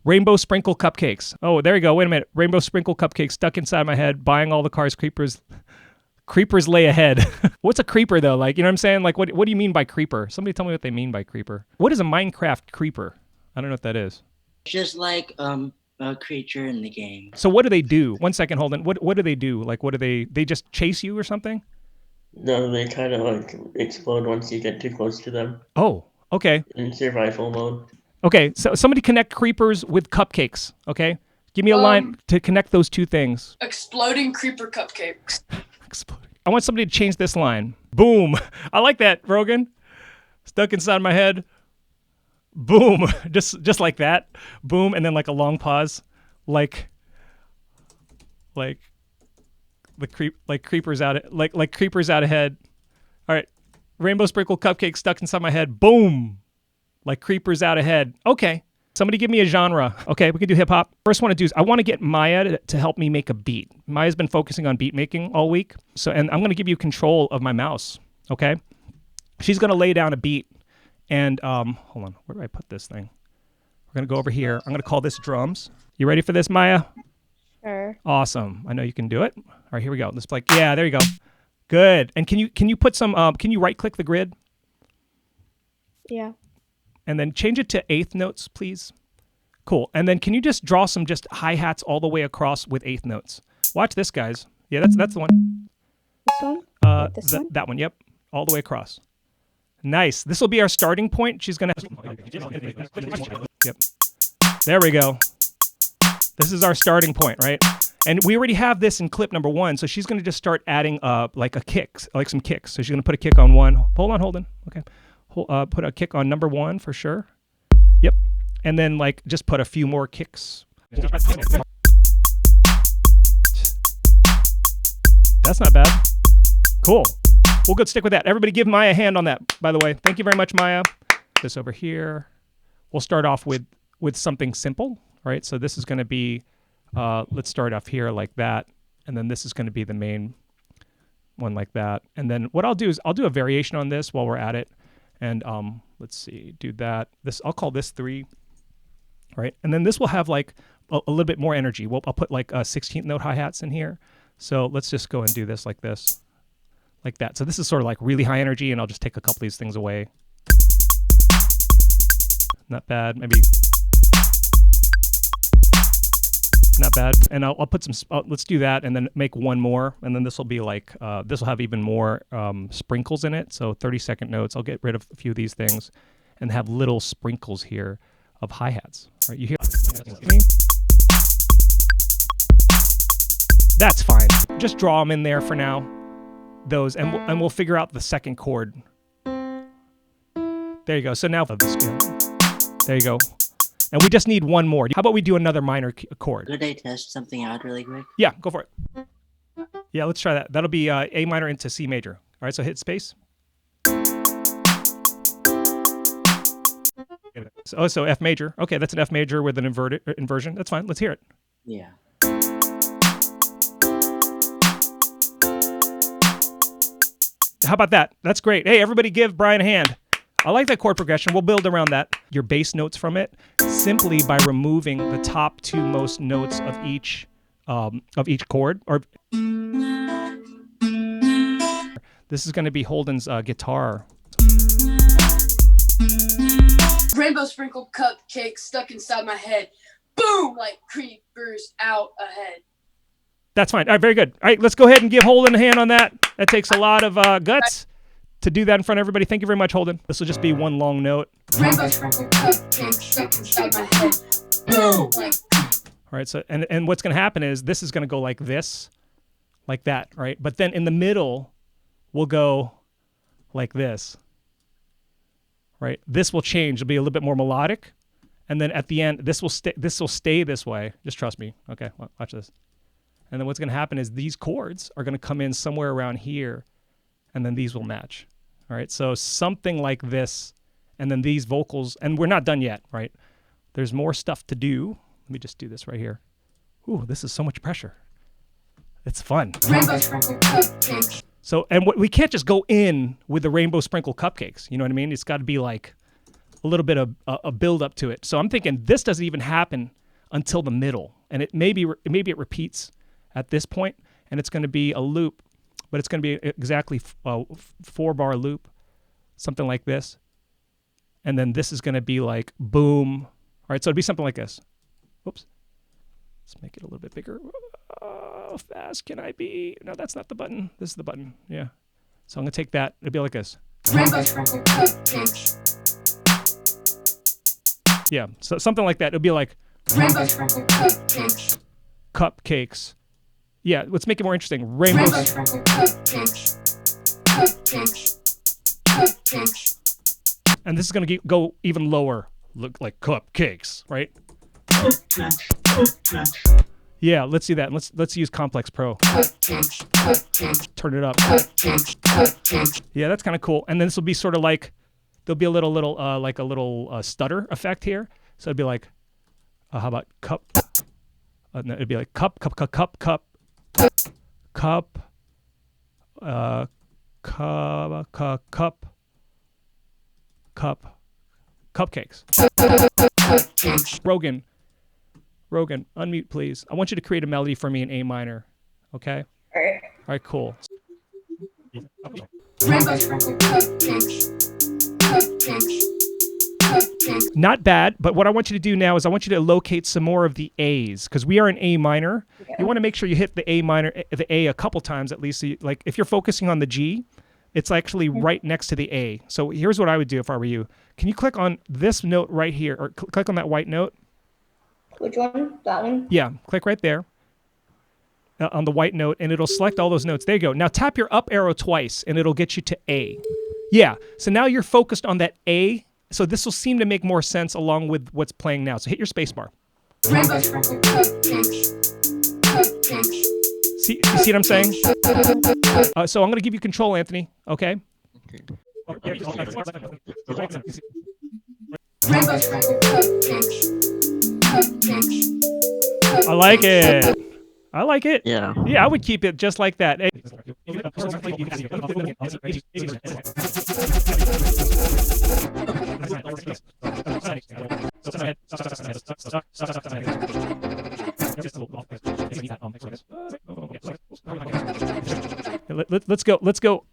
Rainbow sprinkle cupcakes. Oh, there you go. Wait a minute. Rainbow sprinkle cupcakes stuck inside my head. Buying all the cars. Creepers lay ahead. What's a creeper though? Like, you know what I'm saying? Like, what do you mean by creeper? Somebody tell me what they mean by creeper. What is a Minecraft creeper? I don't know what that is. Just like a creature in the game. So what do they do? 1 second, hold on. What do they do? Like, what do they just chase you or something? No, they kind of like explode once you get too close to them. Oh, okay. In survival mode. Okay, so somebody connect creepers with cupcakes, okay? Give me a line to connect those two things. Exploding creeper cupcakes. Exploding. I want somebody to change this line. Boom. I like that, Rogan. Stuck inside my head. Boom. Just like that. Boom, and then like a long pause. Like creepers out like creepers out ahead. All right. Rainbow sprinkle cupcake stuck inside my head. Boom. Like creepers out ahead. Okay. Somebody give me a genre. Okay, we can do hip hop. First one to do is I want to get Maya to help me make a beat. Maya's been focusing on beat making all week. And I'm going to give you control of my mouse. Okay. She's going to lay down a beat. And hold on, where do I put this thing? We're going to go over here. I'm going to call this drums. You ready for this, Maya? Sure. Awesome. I know you can do it. All right, here we go. Let's like, yeah, there you go. Good. And can you put some, can you right click the grid? Yeah. And then change it to eighth notes, please. Cool. And then can you just draw some just hi-hats all the way across with eighth notes? Watch this, guys. Yeah, that's the one. This one? This one? That one, yep. All the way across. Nice. This will be our starting point. She's going to... Yep. There we go. This is our starting point, right? And we already have this in clip number 1, so she's going to just start adding like a kick, like some kicks. So she's going to put a kick on 1. Hold on. Okay. Put a kick on number 1 for sure. Yep. And then like just put a few more kicks. That's not bad. Cool. We'll go stick with that. Everybody give Maya a hand on that, by the way. Thank you very much, Maya. This over here. We'll start off with something simple, right? So this is going to be, let's start off here like that. And then this is going to be the main one like that. And then what I'll do is I'll do a variation on this while we're at it. And let's see, do that. I'll call this 3, right? And then this will have like a little bit more energy. I'll put like 16th note hi-hats in here. So let's just go and do this, like that. So this is sort of like really high energy, and I'll just take a couple of these things away. Not bad, maybe. Not bad. And I'll put some, let's do that and then make one more. And then this will be like, this will have even more sprinkles in it. So 30-second notes. I'll get rid of a few of these things and have little sprinkles here of hi-hats. Right, you hear? That's fine. Just draw them in there for now. Those, and we'll figure out the second chord. There you go. So now, there you go. And we just need one more. How about we do another minor chord? Could I test something out really quick? Yeah, go for it. Yeah, let's try that. That'll be A minor into C major. All right, so hit space. So F major. Okay, that's an F major with an inversion. That's fine. Let's hear it. Yeah. How about that? That's great. Hey, everybody give Brian a hand. I like that chord progression. We'll build around that. Your bass notes from it simply by removing the top 2 most notes of each chord. Or this is going to be Holden's guitar. Rainbow sprinkle cupcakes stuck inside my head. Boom! Like creepers out ahead. That's fine. All right, very good. All right, let's go ahead and give Holden a hand on that. That takes a lot of guts to do that in front of everybody. Thank you very much, Holden. This will just be one long note. Rainbow sprinkle cupcakes stuck inside my head. Boom! Like. All right, so and what's going to happen is this is going to go like this, like that, right? But then in the middle, we'll go like this, right? This will change. It'll be a little bit more melodic, and then at the end, this will stay this way. Just trust me. Okay, watch this. And then what's going to happen is these chords are going to come in somewhere around here, and then these will match. All right, so something like this, and then these vocals, and we're not done yet, right? There's more stuff to do. Let me just do this right here. Ooh, this is so much pressure. It's fun. Rainbow sprinkle cupcakes. So, and we can't just go in with the rainbow sprinkle cupcakes. You know what I mean? It's got to be like a little bit of a build up to it. So I'm thinking this doesn't even happen until the middle, and maybe it repeats at this point, and it's going to be a loop, but it's going to be exactly a 4-bar loop, something like this, and then this is going to be like boom. All right, so it'd be something like this. Oops. Let's make it a little bit bigger. How fast can I be? No, that's not the button. This is the button. Yeah. So I'm going to take that. It'll be like this. Rainbow sprinkle cupcakes. Yeah, so something like that. It'll be like Rainbow sprinkle cupcakes. Cupcakes. Yeah, let's make it more interesting. Rainbow sprinkle cupcakes. Cupcakes. Cupcakes. And this is going to go even lower. Look like cupcakes, right? Yeah, let's do that. Let's use Complex Pro. Turn it up. Yeah, that's kind of cool. And then this will be sort of like, there'll be a little stutter effect here. So it'd be like, how about cup? No, it'd be like cup, cupcakes. Rogan, unmute, please. I want you to create a melody for me in A minor. Okay? All right, cool. Rainbow sprinkle cupcakes. Cupcakes. Cupcakes. Not bad, but what I want you to do now is I want you to locate some more of the A's, because we are in A minor. Yeah. You want to make sure you hit the A a couple times at least. So like if you're focusing on the G, it's actually right next to the A. So here's what I would do if I were you. Can you click on this note right here, or click on that white note? Which one? That one? Yeah, click right there on the white note, and it'll select all those notes. There you go. Now tap your up arrow twice, and it'll get you to A. Yeah, so now you're focused on that A, so this will seem to make more sense along with what's playing now. So hit your space bar. Rainbow sprinkle cupcakes. Cupcakes. See, you see what I'm saying? So I'm going to give you control, Anthony, okay? Rainbow sprinkle cupcakes. Cupcakes. I like it. I like it. Yeah. Yeah, I would keep it just like that. Hey.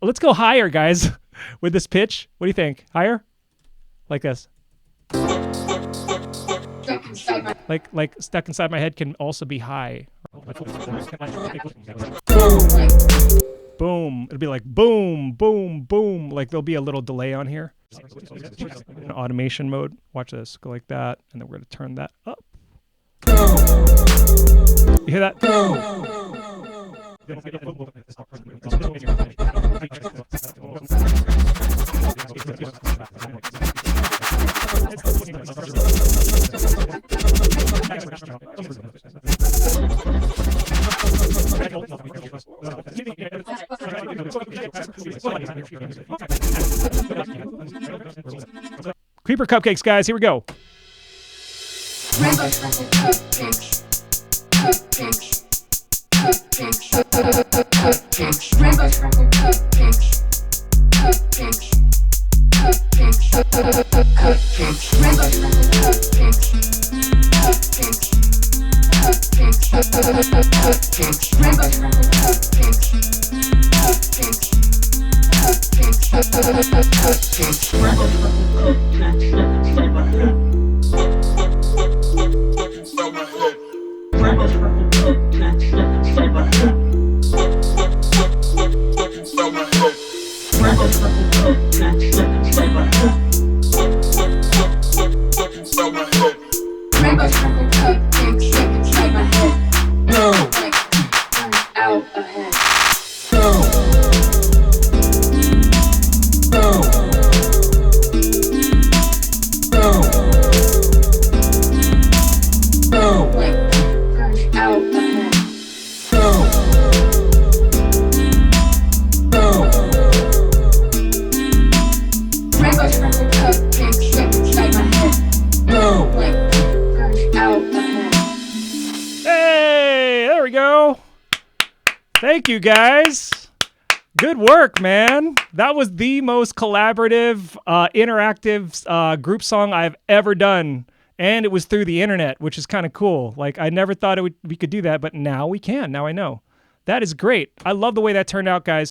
Let's go higher, guys, with this pitch. What do you think? Higher? Like this. Like stuck inside my head can also be high. Boom. It'll be like boom, boom, boom. Like there'll be a little delay on here. In automation mode. Watch this. Go like that, and then we're going to turn that up. You hear that? Creeper Cupcakes, guys. Here we go. Rainbow sprinkle cupcakes. Cupcakes. Cupcakes. Cupcakes. Rainbow sprinkle cupcakes. Cupcakes. Cupcakes. Cupcakes. Rainbow sprinkle cupcakes. Cupcakes. Cupcakes. Cupcakes. Rainbow sprinkle cupcakes. Cupcakes. Cupcakes. Cupcakes. Rainbow sprinkle cupcakes. Rainbow sprinkle cupcakes stuck inside my head. No, like out ahead. Hey, there we go. Thank you, guys. Good work, man. That was the most collaborative, interactive group song I've ever done. And it was through the internet, which is kind of cool. Like, I never thought we could do that, but now we can. Now I know. That is great. I love the way that turned out, guys.